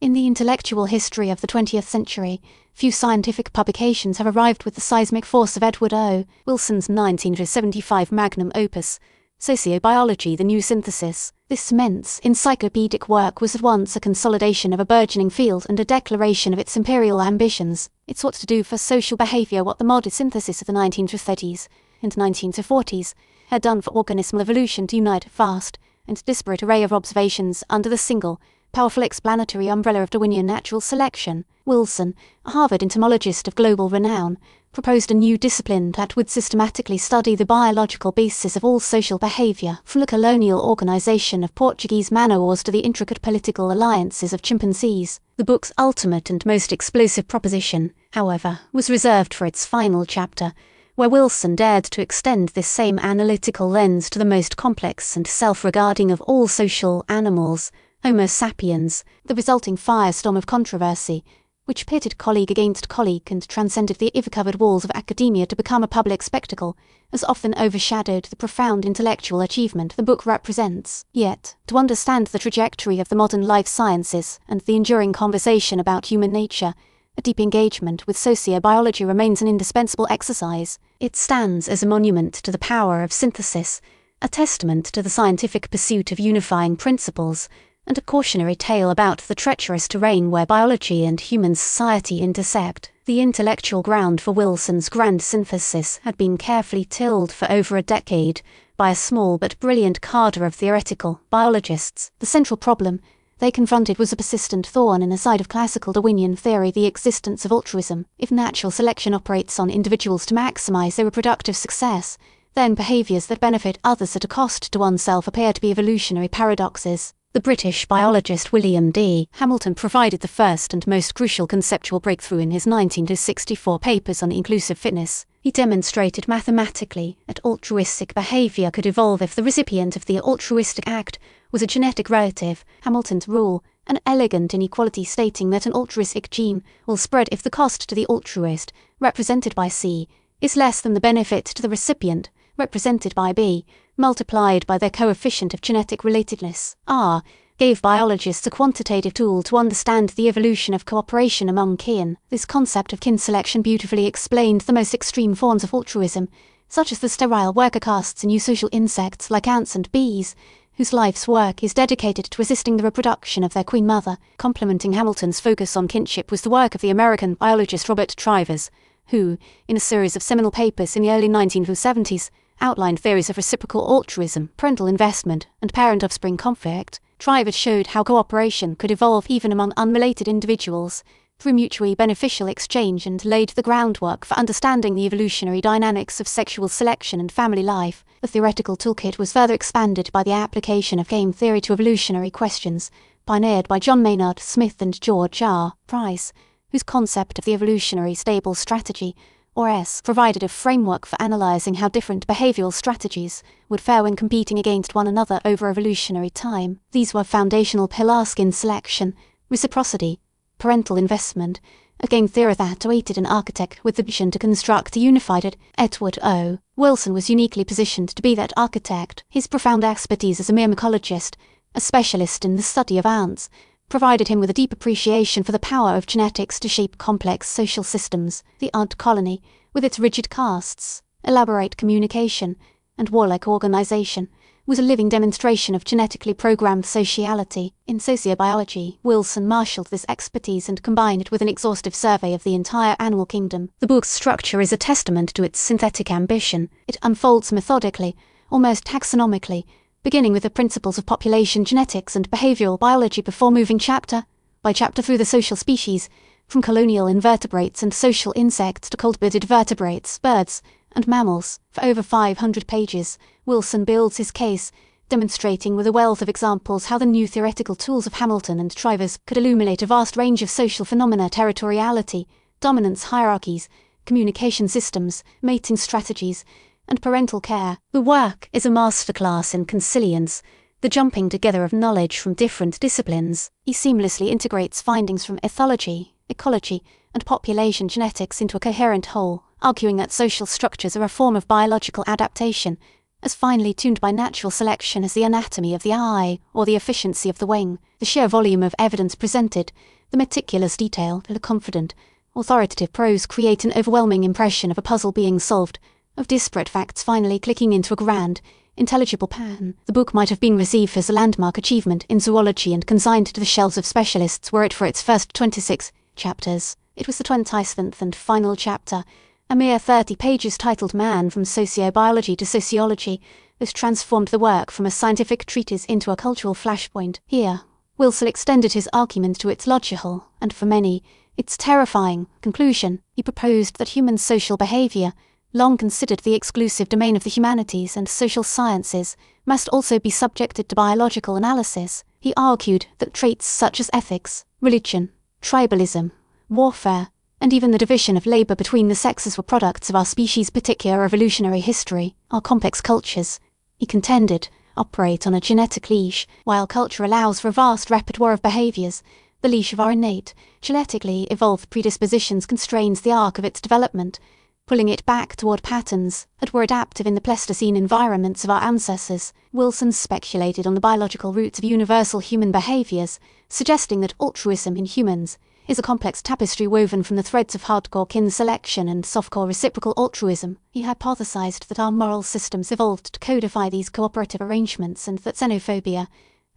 In the intellectual history of the 20th century, few scientific publications have arrived with the seismic force of Edward O. Wilson's 1975 magnum opus, Sociobiology, the New Synthesis. This immense, encyclopedic work was at once a consolidation of a burgeoning field and a declaration of its imperial ambitions. It sought to do for social behavior what the modern synthesis of the 1930s and 1940s had done for organismal evolution, to unite a vast and disparate array of observations under the single, powerful explanatory umbrella of Darwinian natural selection. Wilson, a Harvard entomologist of global renown, proposed a new discipline that would systematically study the biological basis of all social behavior, from the colonial organization of Portuguese man-o'-wars to the intricate political alliances of chimpanzees. The book's ultimate and most explosive proposition, however, was reserved for its final chapter, where Wilson dared to extend this same analytical lens to the most complex and self-regarding of all social animals, Homo sapiens. The resulting firestorm of controversy, which pitted colleague against colleague and transcended the ivy-covered walls of academia to become a public spectacle, has often overshadowed the profound intellectual achievement the book represents. Yet, to understand the trajectory of the modern life sciences and the enduring conversation about human nature, a deep engagement with sociobiology remains an indispensable exercise. It stands as a monument to the power of synthesis, a testament to the scientific pursuit of unifying principles, and a cautionary tale about the treacherous terrain where biology and human society intercept. The intellectual ground for Wilson's grand synthesis had been carefully tilled for over a decade by a small but brilliant cadre of theoretical biologists. The central problem they confronted was a persistent thorn in the side of classical Darwinian theory: the existence of altruism. If natural selection operates on individuals to maximize their reproductive success, then behaviors that benefit others at a cost to oneself appear to be evolutionary paradoxes. The British biologist William D. Hamilton provided the first and most crucial conceptual breakthrough in his 1964 papers on inclusive fitness. He demonstrated mathematically that altruistic behavior could evolve if the recipient of the altruistic act was a genetic relative. Hamilton's rule, an elegant inequality stating that an altruistic gene will spread if the cost to the altruist, represented by C, is less than the benefit to the recipient, represented by B, multiplied by their coefficient of genetic relatedness, R, gave biologists a quantitative tool to understand the evolution of cooperation among kin. This concept of kin selection beautifully explained the most extreme forms of altruism, such as the sterile worker castes in eusocial insects like ants and bees, whose life's work is dedicated to assisting the reproduction of their queen mother. Complementing Hamilton's focus on kinship was the work of the American biologist Robert Trivers, who, in a series of seminal papers in the early 1970s, outlined theories of reciprocal altruism, parental investment, and parent-offspring conflict. Trivers showed how cooperation could evolve even among unrelated individuals through mutually beneficial exchange, and laid the groundwork for understanding the evolutionary dynamics of sexual selection and family life. The theoretical toolkit was further expanded by the application of game theory to evolutionary questions, pioneered by John Maynard Smith and George R. Price, whose concept of the evolutionary stable strategy, or S, provided a framework for analyzing how different behavioral strategies would fare when competing against one another over evolutionary time. These were foundational pillars: skin selection, reciprocity, parental investment, a game theory that awaited an architect with the vision to construct a unified. Edward O. Wilson was uniquely positioned to be that architect. His profound expertise as a myrmecologist, a specialist in the study of ants, provided him with a deep appreciation for the power of genetics to shape complex social systems. The ant colony, with its rigid castes, elaborate communication, and warlike organization, was a living demonstration of genetically programmed sociality. In sociobiology, Wilson marshaled this expertise and combined it with an exhaustive survey of the entire animal kingdom. The book's structure is a testament to its synthetic ambition. It unfolds methodically, almost taxonomically, beginning with the principles of population genetics and behavioral biology before moving chapter by chapter through the social species, from colonial invertebrates and social insects to cold-blooded vertebrates, birds, and mammals. For over 500 pages, Wilson builds his case, demonstrating with a wealth of examples how the new theoretical tools of Hamilton and Trivers could illuminate a vast range of social phenomena: territoriality, dominance hierarchies, communication systems, mating strategies, and parental care. The work is a masterclass in consilience, the jumping together of knowledge from different disciplines. He seamlessly integrates findings from ethology, ecology, and population genetics into a coherent whole, arguing that social structures are a form of biological adaptation, as finely tuned by natural selection as the anatomy of the eye or the efficiency of the wing. The sheer volume of evidence presented, the meticulous detail, the confident, authoritative prose create an overwhelming impression of a puzzle being solved, of disparate facts finally clicking into a grand, intelligible pattern. The book might have been received as a landmark achievement in zoology and consigned to the shelves of specialists were it for its first 26 chapters. It was the 27th and final chapter, a mere 30 pages titled Man from Sociobiology to Sociology, that transformed the work from a scientific treatise into a cultural flashpoint. Here, Wilson extended his argument to its logical, and for many, its terrifying, conclusion. He proposed that human social behaviour, long considered the exclusive domain of the humanities and social sciences, must also be subjected to biological analysis. He argued that traits such as ethics, religion, tribalism, warfare, and even the division of labour between the sexes were products of our species' particular evolutionary history. Our complex cultures, he contended, operate on a genetic leash, while culture allows for a vast repertoire of behaviours. The leash of our innate, genetically evolved predispositions constrains the arc of its development, pulling it back toward patterns that were adaptive in the Pleistocene environments of our ancestors. Wilson speculated on the biological roots of universal human behaviours, suggesting that altruism in humans is a complex tapestry woven from the threads of hardcore kin selection and softcore reciprocal altruism. He hypothesized that our moral systems evolved to codify these cooperative arrangements and that xenophobia,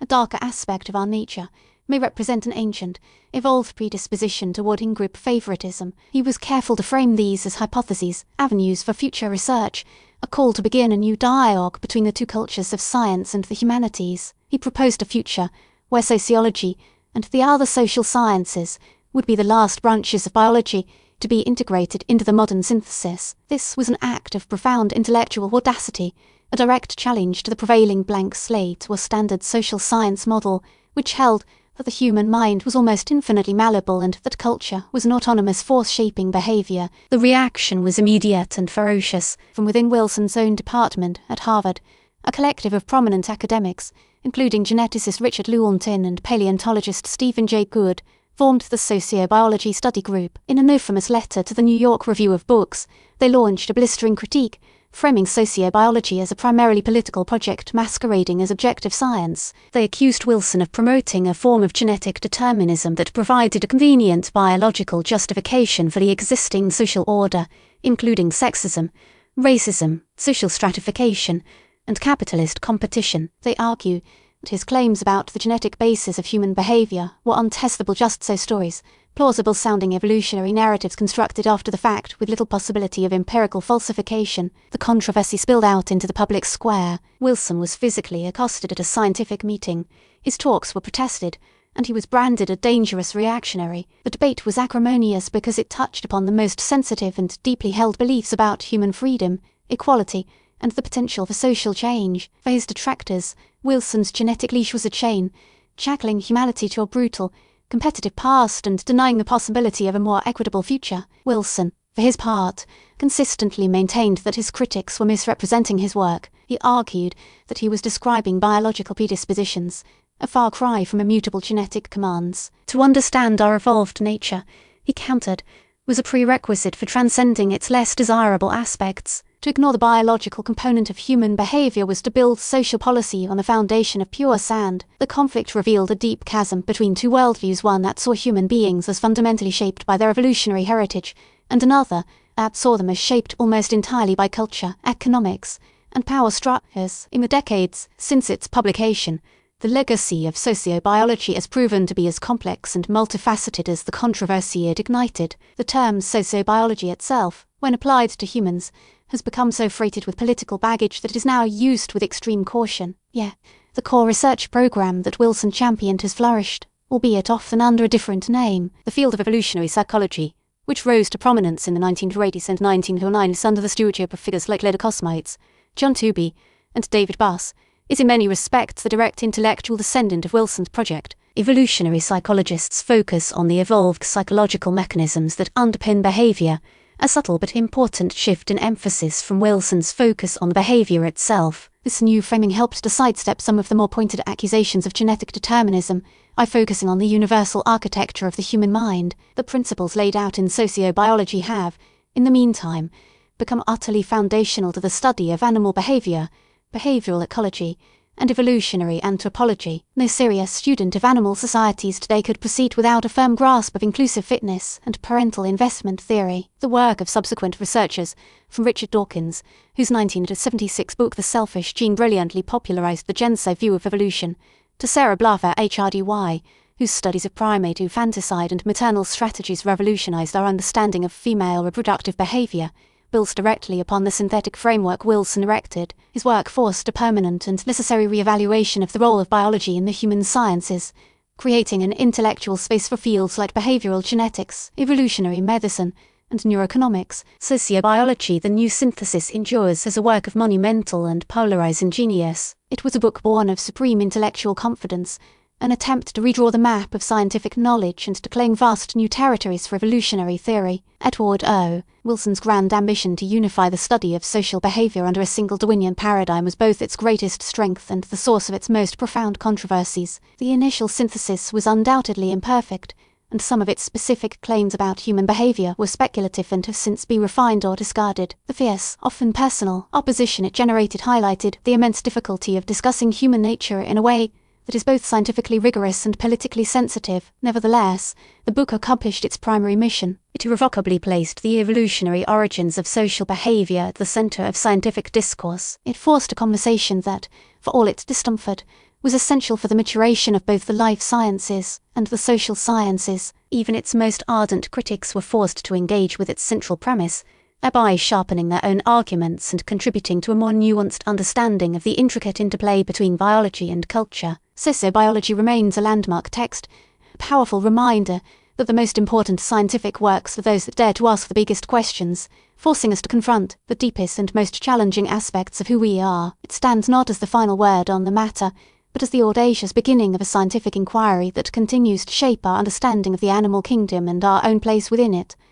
a darker aspect of our nature, may represent an ancient, evolved predisposition toward in-group favoritism. He was careful to frame these as hypotheses, avenues for future research, a call to begin a new dialogue between the two cultures of science and the humanities. He proposed a future where sociology and the other social sciences would be the last branches of biology to be integrated into the modern synthesis. This was an act of profound intellectual audacity, a direct challenge to the prevailing blank slate or standard social science model, which held that the human mind was almost infinitely malleable and that culture was an autonomous force shaping behaviour. The reaction was immediate and ferocious. From within Wilson's own department at Harvard, a collective of prominent academics, including geneticist Richard Lewontin and paleontologist Stephen Jay Gould, formed the Sociobiology Study Group. In an infamous letter to the New York Review of Books, they launched a blistering critique, framing sociobiology as a primarily political project masquerading as objective science. They accused Wilson of promoting a form of genetic determinism that provided a convenient biological justification for the existing social order, including sexism, racism, social stratification, and capitalist competition. They argue that his claims about the genetic basis of human behaviour were untestable just-so stories, plausible-sounding evolutionary narratives constructed after the fact with little possibility of empirical falsification. The controversy spilled out into the public square. Wilson was physically accosted at a scientific meeting. His talks were protested, and he was branded a dangerous reactionary. The debate was acrimonious because it touched upon the most sensitive and deeply held beliefs about human freedom, equality, and the potential for social change. For his detractors, Wilson's genetic leash was a chain, shackling humanity to a brutal, competitive past and denying the possibility of a more equitable future. Wilson, for his part, consistently maintained that his critics were misrepresenting his work. He argued that he was describing biological predispositions, a far cry from immutable genetic commands. To understand our evolved nature, he countered, was a prerequisite for transcending its less desirable aspects. To ignore the biological component of human behaviour was to build social policy on a foundation of pure sand. The conflict revealed a deep chasm between two worldviews, one that saw human beings as fundamentally shaped by their evolutionary heritage, and another that saw them as shaped almost entirely by culture, economics, and power structures. In the decades since its publication, the legacy of sociobiology has proven to be as complex and multifaceted as the controversy it ignited. The term sociobiology itself, when applied to humans, has become so freighted with political baggage that it is now used with extreme caution. Yet, the core research program that Wilson championed has flourished, albeit often under a different name. The field of evolutionary psychology, which rose to prominence in the 1980s and 1990s under the stewardship of figures like Leda Kosmites, John Tooby, and David Buss, is in many respects the direct intellectual descendant of Wilson's project. Evolutionary psychologists focus on the evolved psychological mechanisms that underpin behaviour, a subtle but important shift in emphasis from Wilson's focus on behaviour itself. This new framing helped to sidestep some of the more pointed accusations of genetic determinism by focusing on the universal architecture of the human mind. The principles laid out in sociobiology have, in the meantime, become utterly foundational to the study of animal behaviour, behavioral ecology, and evolutionary anthropology. No serious student of animal societies today could proceed without a firm grasp of inclusive fitness and parental investment theory. The work of subsequent researchers, from Richard Dawkins, whose 1976 book The Selfish Gene brilliantly popularized the Genso view of evolution, to Sarah Blaffer HRDY, whose studies of primate infanticide and maternal strategies revolutionized our understanding of female reproductive behavior, builds directly upon the synthetic framework Wilson erected. His work forced a permanent and necessary re-evaluation of the role of biology in the human sciences, creating an intellectual space for fields like behavioral genetics, evolutionary medicine, and neuroeconomics. Sociobiology, the New Synthesis, endures as a work of monumental and polarizing genius. It was a book born of supreme intellectual confidence, an attempt to redraw the map of scientific knowledge and to claim vast new territories for evolutionary theory. Edward O. Wilson's grand ambition to unify the study of social behavior under a single Darwinian paradigm was both its greatest strength and the source of its most profound controversies. The initial synthesis was undoubtedly imperfect, and some of its specific claims about human behavior were speculative and have since been refined or discarded. The fierce, often personal, opposition it generated highlighted the immense difficulty of discussing human nature in a way that is both scientifically rigorous and politically sensitive. Nevertheless, the book accomplished its primary mission. It irrevocably placed the evolutionary origins of social behavior at the center of scientific discourse. It forced a conversation that, for all its discomfort, was essential for the maturation of both the life sciences and the social sciences. Even its most ardent critics were forced to engage with its central premise, thereby sharpening their own arguments and contributing to a more nuanced understanding of the intricate interplay between biology and culture. Sociobiology remains a landmark text, a powerful reminder that the most important scientific works are those that dare to ask the biggest questions, forcing us to confront the deepest and most challenging aspects of who we are. It stands not as the final word on the matter, but as the audacious beginning of a scientific inquiry that continues to shape our understanding of the animal kingdom and our own place within it.